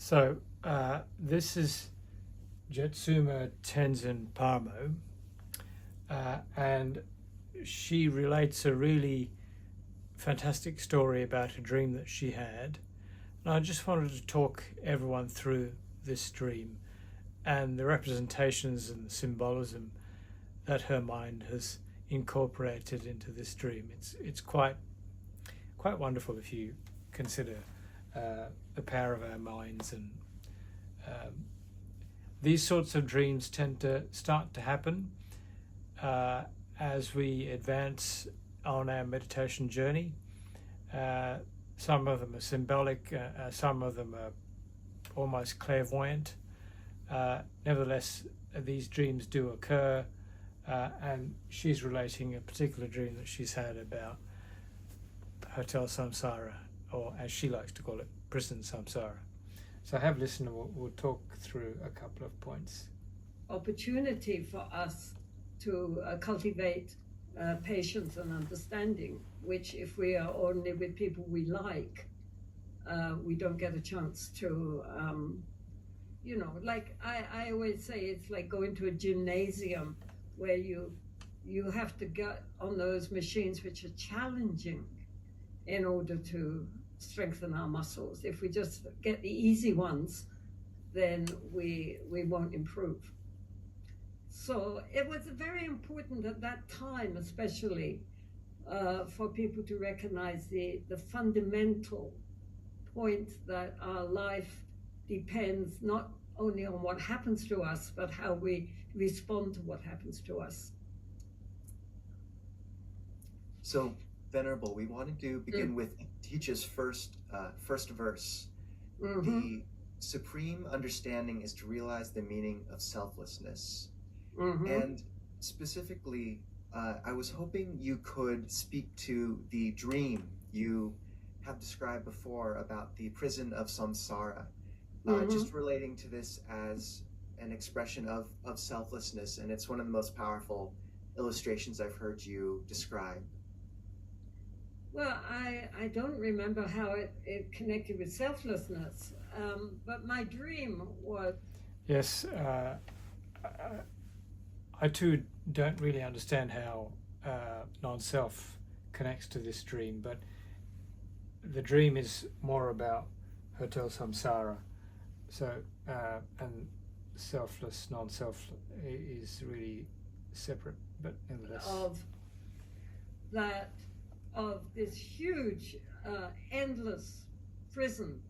So this is Jetsuma Tenzin Parmo, and she relates a really fantastic story about a dream that she had. And I just wanted to talk everyone through this dream and the representations and the symbolism that her mind has incorporated into this dream. It's quite wonderful if you consider the power of our minds, and these sorts of dreams tend to start to happen as we advance on our meditation journey. Some of them are symbolic, some of them are almost clairvoyant. Nevertheless, these dreams do occur, and she's relating a particular dream that she's had about Hotel Samsara, or as she likes to call it, prison Samsara. So have a listen, and we'll talk through a couple of points. Opportunity for us to cultivate patience and understanding, which if we are only with people we like, we don't get a chance to, like I always say, it's like going to a gymnasium where you have to get on those machines which are challenging in order to strengthen our muscles. If we just get the easy ones, then we won't improve. So it was very important at that time, especially for people to recognize the fundamental point that our life depends not only on what happens to us, but how we respond to what happens to us. So, Venerable, we wanted to begin with Teach's first verse. Mm-hmm. The supreme understanding is to realize the meaning of selflessness. Mm-hmm. And specifically, I was hoping you could speak to the dream you have described before about the prison of samsara, just relating to this as an expression of selflessness, and it's one of the most powerful illustrations I've heard you describe. Well, I don't remember how it connected with selflessness, but my dream was... Yes, I too don't really understand how non-self connects to this dream, but the dream is more about Hotel Samsara. So, and selfless, non-self is really separate, but nevertheless. Of this huge, endless prison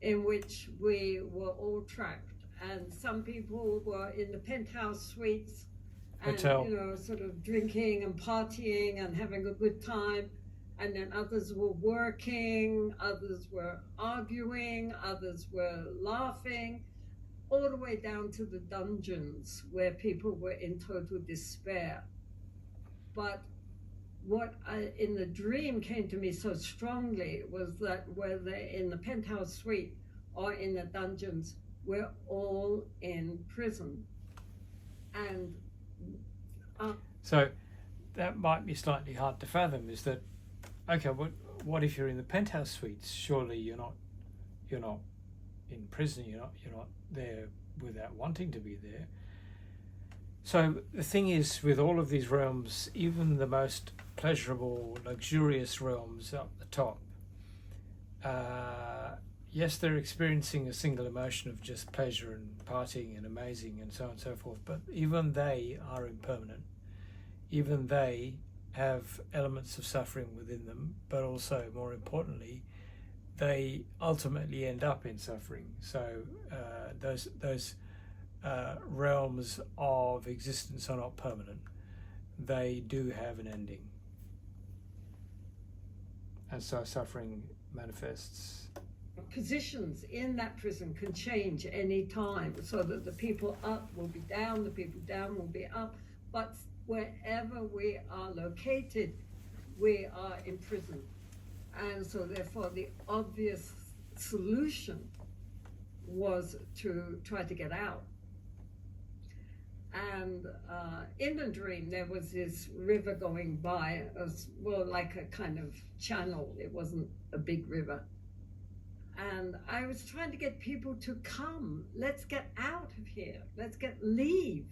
in which we were all trapped. And some people were in the penthouse suites and, Hotel. Sort of drinking and partying and having a good time. And then others were working, others were arguing, others were laughing, all the way down to the dungeons where people were in total despair. But what in the dream came to me so strongly was that whether in the penthouse suite or in the dungeons, we're all in prison. And so that might be slightly hard to fathom, is that, okay, what if you're in the penthouse suites? Surely you're not in prison, you're not there without wanting to be there. So the thing is, with all of these realms, even the most pleasurable, luxurious realms up the top, yes, they're experiencing a single emotion of just pleasure and partying and amazing and so on and so forth, but even they are impermanent. Even they have elements of suffering within them, but also, more importantly, they ultimately end up in suffering. So those realms of existence are not permanent. They do have an ending. And so suffering manifests. Positions in that prison can change any time, so that the people up will be down, the people down will be up, but wherever we are located, we are in prison. And so therefore the obvious solution was to try to get out. And in the dream, there was this river going by, like a kind of channel. It wasn't a big river. And I was trying to get people to come. Let's get out of here. Leave.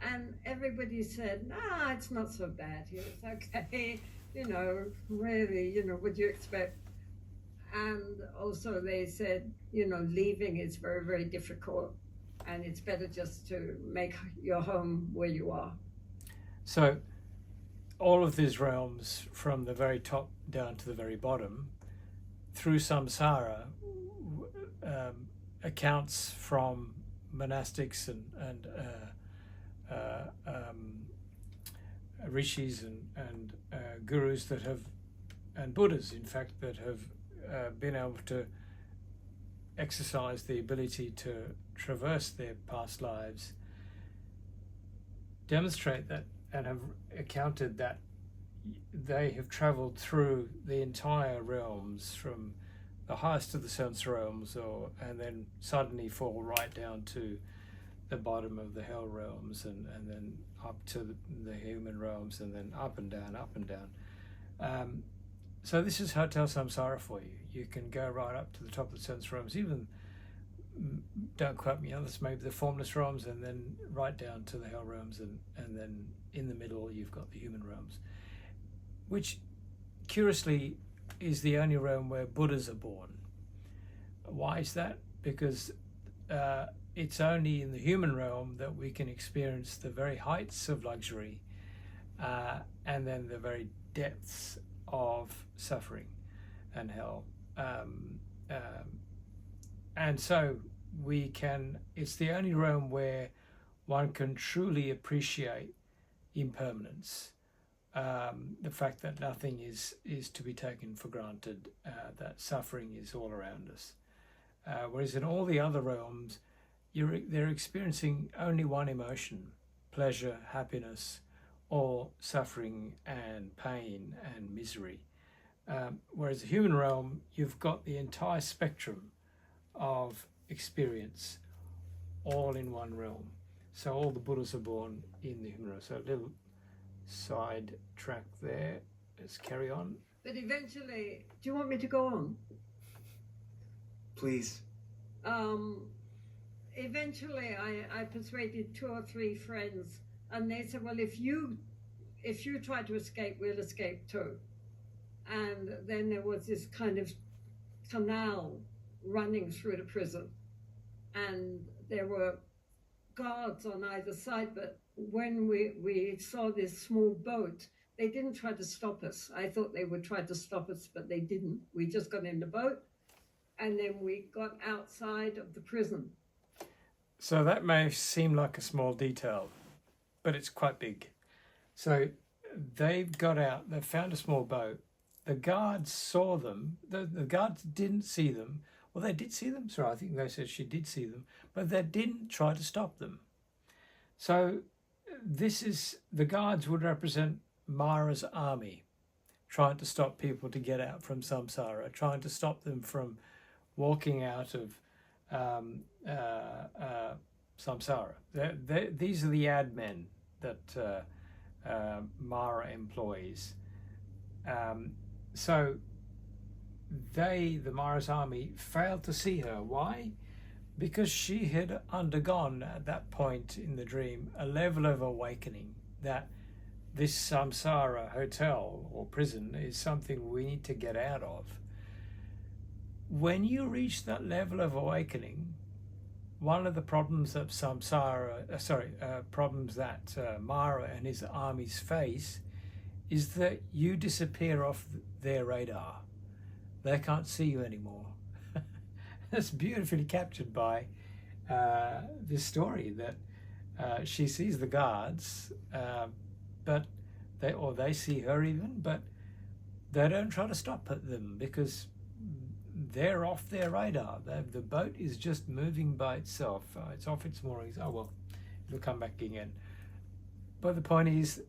And everybody said, nah, it's not so bad here. It's okay. Really, what do you expect? And also they said, leaving is very, very difficult. And it's better just to make your home where you are. So all of these realms, from the very top down to the very bottom, through Samsara, accounts from monastics and rishis and gurus that have, and Buddhas, in fact, that have been able to exercise the ability to traverse their past lives, demonstrate that and have accounted that they have traveled through the entire realms, from the highest of the sense realms, and then suddenly fall right down to the bottom of the hell realms, and then up to the human realms, and then up and down, up and down. So this is Hotel Samsara for you. You can go right up to the top of the sense realms, even, don't quote me on this, maybe the formless realms, and then right down to the hell realms, and then in the middle you've got the human realms, which curiously is the only realm where Buddhas are born. Why is that? Because it's only in the human realm that we can experience the very heights of luxury and then the very depths of suffering and hell. And so it's the only realm where one can truly appreciate impermanence, the fact that nothing is to be taken for granted, that suffering is all around us. Whereas in all the other realms, they're experiencing only one emotion: pleasure, happiness, or suffering and pain and misery. Whereas the human realm, you've got the entire spectrum of experience all in one realm. So all the Buddhas are born in the human realm. So a little side track there. Let's carry on. But eventually, do you want me to go on? Please. Eventually, I persuaded 2 or 3 friends, and they said, well, if you try to escape, we'll escape too. And then there was this kind of canal running through the prison, and there were guards on either side, but when we saw this small boat, they didn't try to stop us. I thought they would try to stop us, but they didn't. We just got in the boat, and then we got outside of the prison. So that may seem like a small detail, but it's quite big. So they've got out, they found a small boat. The guards saw them. The guards didn't see them. Well, they did see them. Sorry, I think they said she did see them, but they didn't try to stop them. So the guards would represent Mara's army, trying to stop people to get out from Samsara, trying to stop them from walking out of Samsara. These are the ad men that Mara employs. So the Mara's army failed to see her. Why? Because she had undergone at that point in the dream a level of awakening that this Samsara hotel or prison is something we need to get out of. When you reach that level of awakening, one of the problems that Mara and his armies face is that you disappear off their radar. They can't see you anymore. That's beautifully captured by this story, that she sees the guards, but they see her even, but they don't try to stop them because they're off their radar. The boat is just moving by itself. It's off its moorings. Oh well, it'll come back again. But the point is,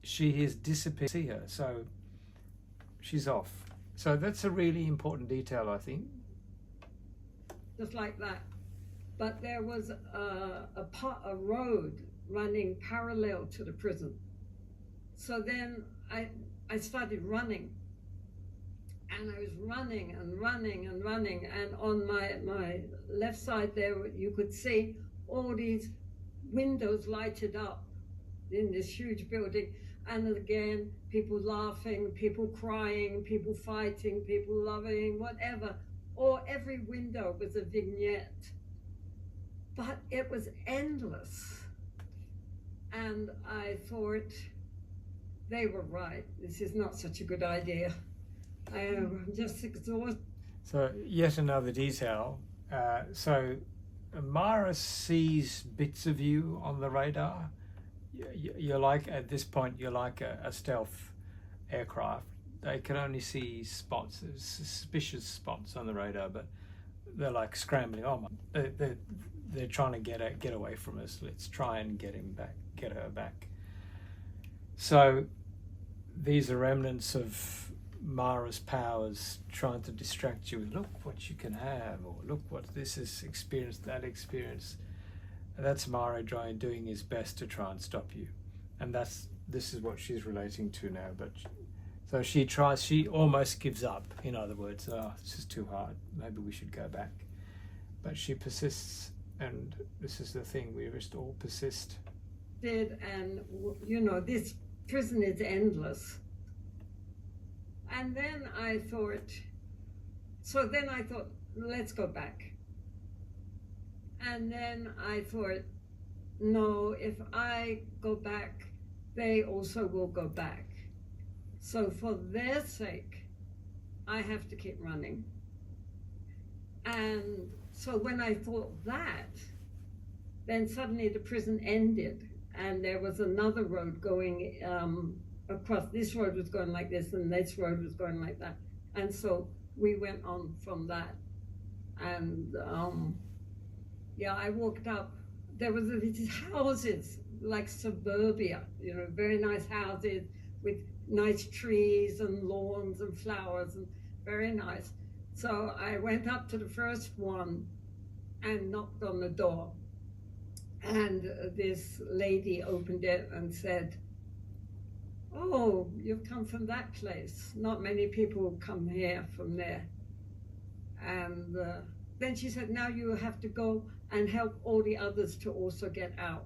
she has disappeared. See her, so she's off. So that's a really important detail, I think. Just like that. But there was a road running parallel to the prison. So then I started running, and I was running and running and running, and on my left side there you could see all these windows lighted up in this huge building, and again people laughing, people crying, people fighting, people loving, whatever, or every window was a vignette, but it was endless. And I thought, they were right, this is not such a good idea. I'm just exhausted. So yet another detail. So Mara sees bits of you on the radar. You're like, at this point, you're like a stealth aircraft. They can only see spots, suspicious spots on the radar, but they're like scrambling. Oh my! They're trying to get away from us. Let's try and get her back. So these are remnants of Mara's powers trying to distract you with, look what you can have, or look what this is experience, that experience. And that's Mara doing his best to try and stop you. And this is what she's relating to now. But so she almost gives up. In other words, oh, this is too hard, maybe we should go back. But she persists, and this is the thing, we must all persist. And this prison is endless. And then I thought, let's go back. And then I thought, no, if I go back, they also will go back. So for their sake, I have to keep running. And so when I thought that, then suddenly the prison ended, and there was another road going across. This road was going like this, and this road was going like that. And so we went on from that. And I walked up. There was these houses, like suburbia, very nice houses with nice trees and lawns and flowers, and very nice. So I went up to the first one and knocked on the door. And this lady opened it and said, "Oh, you've come from that place. Not many people come here from there." And then she said, "Now you have to go and help all the others to also get out."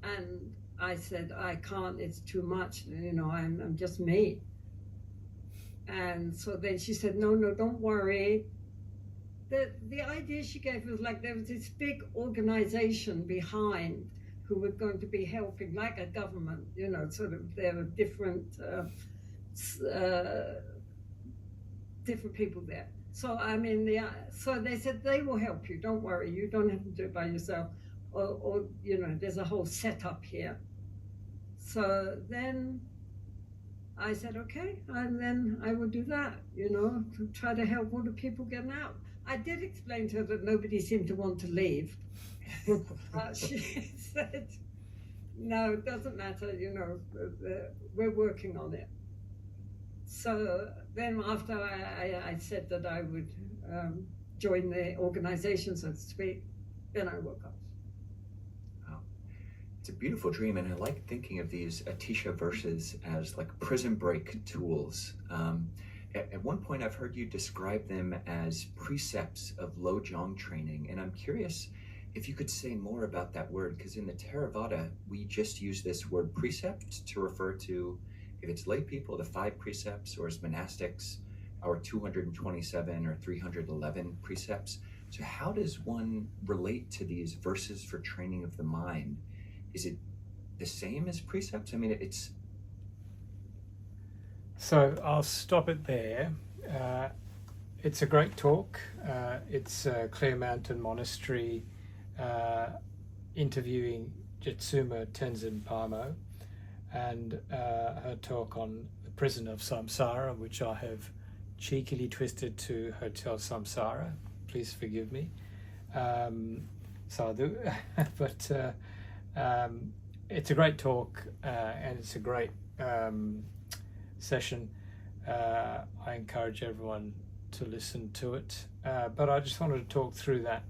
And I said, "I can't, it's too much, I'm just me." And so then she said, no, don't worry. The idea she gave was like there was this big organization behind who were going to be helping, like a government, sort of, there were different people there. So so they said they will help you. Don't worry, you don't have to do it by yourself. Or there's a whole setup here. So then I said, okay, and then I will do that, to try to help all the people getting out. I did explain to her that nobody seemed to want to leave. She said, no, it doesn't matter, we're working on it. So then after I said that I would join the organization, so to speak, then I woke up. Wow. It's a beautiful dream, and I like thinking of these Atisha verses as like prison break tools. At one point, I've heard you describe them as precepts of Lojong training, and I'm curious if you could say more about that word, because in the Theravada, we just use this word precept to refer to, if it's lay people, the 5 precepts, or as monastics, our 227 or 311 precepts. So how does one relate to these verses for training of the mind? Is it the same as precepts? I mean, it's... So I'll stop it there. It's a great talk. It's Clear Mountain Monastery interviewing Jitsuma Tenzin Palmo, and her talk on the prison of Samsara, which I have cheekily twisted to Hotel Samsara. Please forgive me. Sadhu. But it's a great talk, and it's a great session. I encourage everyone to listen to it. But I just wanted to talk through that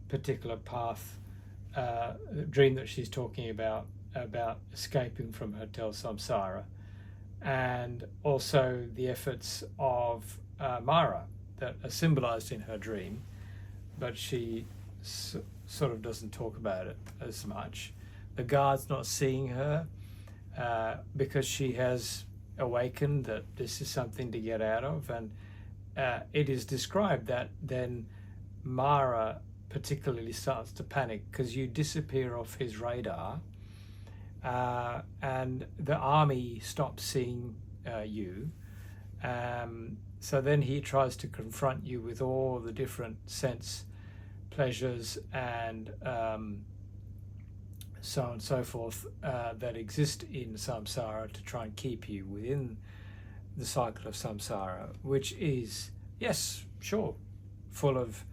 particular path, the dream that she's talking about escaping from Hotel Samsara, and also the efforts of Mara that are symbolized in her dream, but she sort of doesn't talk about it as much. The guard's not seeing her because she has awakened that this is something to get out of, and it is described that then Mara particularly starts to panic because you disappear off his radar, and the army stops seeing you. So then he tries to confront you with all the different sense pleasures and so on and so forth that exist in samsara to try and keep you within the cycle of samsara, which is, yes, sure, full of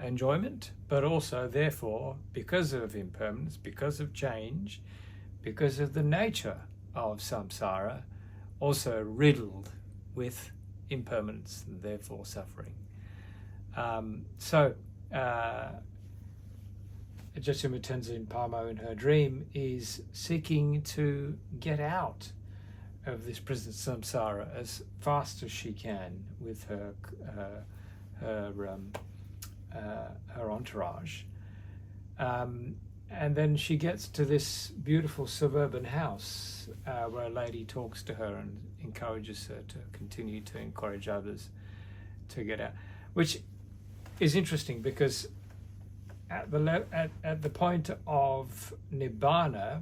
enjoyment, but also, therefore, because of impermanence, because of change, because of the nature of samsara, also riddled with impermanence and therefore suffering. Jetsuma Tenzin Palmo in her dream is seeking to get out of this prison samsara as fast as she can with her entourage, and then she gets to this beautiful suburban house where a lady talks to her and encourages her to continue to encourage others to get out, which is interesting because at the point of nibbana,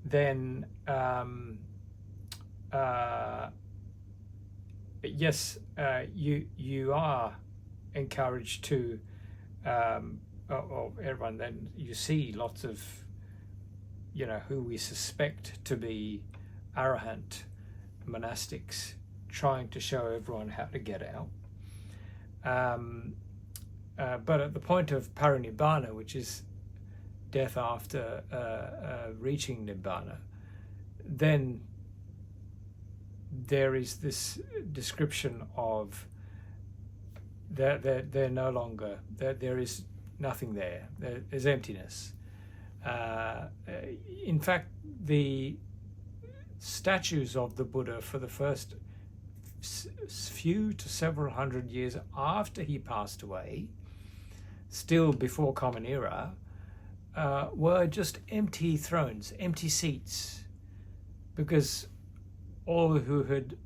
then yes, you are encouraged to, or everyone, then you see lots of, who we suspect to be arahant monastics trying to show everyone how to get out. But at the point of parinibbana, which is death after reaching nibbana, then there is this description of they're no longer, there is nothing there. There's emptiness. In fact, the statues of the Buddha for the first few to several hundred years after he passed away, still before Common Era, were just empty thrones, empty seats, because all who had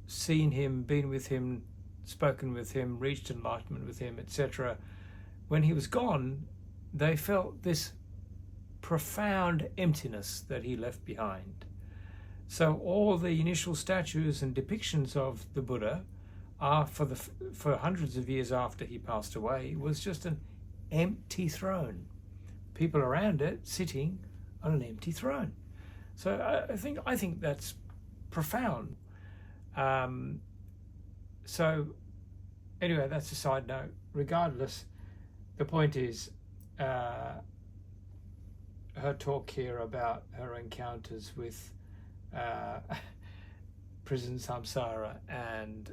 seen him, been with him, spoken with him, reached enlightenment with him, etc., when he was gone, they felt this profound emptiness that he left behind. So all the initial statues and depictions of the Buddha are for hundreds of years after he passed away was just an empty throne. People around it sitting on an empty throne. So I think that's profound. So anyway, that's a side note. Regardless, the point is her talk here about her encounters with prison samsara, and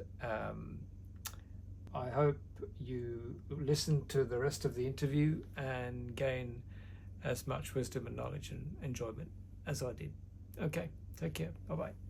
I hope you listen to the rest of the interview and gain as much wisdom and knowledge and enjoyment as I did. Okay, take care. Bye-bye.